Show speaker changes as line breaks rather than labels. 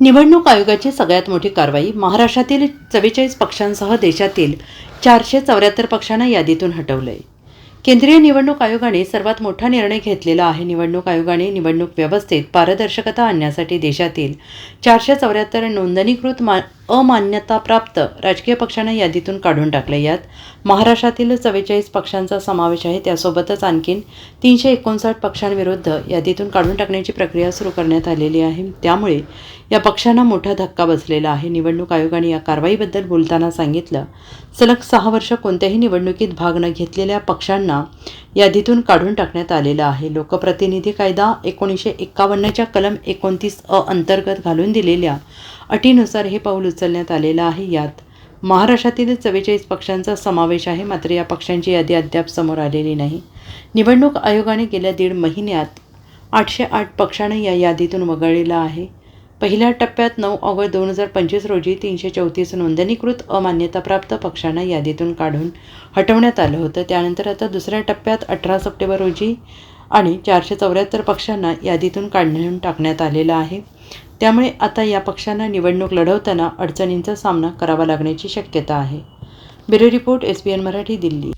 निवडणूक आयोगाची सगळ्यात मोठी कारवाई. महाराष्ट्रातील 44 पक्षांसह देशातील 474 पक्षांना यादीतून हटवलंय. केंद्रीय निवडणूक आयोगाने सर्वात मोठा निर्णय घेतलेला आहे. निवडणूक आयोगाने निवडणूक व्यवस्थेत पारदर्शकता आणण्यासाठी देशातील 474 नोंदणीकृत अमान्यताप्राप्त राजकीय पक्षांना यादीतून काढून टाकले. यात महाराष्ट्रातील 44 पक्षांचा समावेश आहे. त्यासोबतच आणखी 359 पक्षांविरुद्ध यादीतून काढून टाकण्याची प्रक्रिया सुरू करण्यात आलेली आहे. त्यामुळे या पक्षांना मोठा धक्का बसलेला आहे. निवडणूक आयोगाने या कारवाईबद्दल बोलताना सांगितलं, सलग 6 वर्ष कोणत्याही निवडणुकीत भाग न घेतलेल्या पक्षांना यादीतून काढून टाकण्यात आलेलं आहे. लोकप्रतिनिधी कायदा 1951च्या कलम 29 अंतर्गत घालून दिलेल्या अटीनुसार हे पाऊल उचलण्यात आलेलं आहे. यात महाराष्ट्रातील 44 पक्षांचा समावेश आहे. मात्र या पक्षांची यादी अद्याप समोर आलेली नाही. निवडणूक आयोगाने गेल्या 1.5 महिन्यात 808 पक्षांना या यादीतून वगळलेलं आहे. पहिल्या टप्प्यात 9 ऑगस्ट 2025 रोजी 334 नोंदणीकृत अमान्यताप्राप्त पक्षांना यादीतून काढून हटवण्यात आलं होतं. त्यानंतर आता दुसऱ्या टप्प्यात 18 सप्टेंबर रोजी आणि 474 पक्षांना यादीतून काढून टाकण्यात आलेलं आहे. त्यामुळे आता या पक्षांना निवडणूक लढवताना अडचणींचा सामना करावा लागण्याची शक्यता आहे. Bureau report, SBN Marathi, Delhi.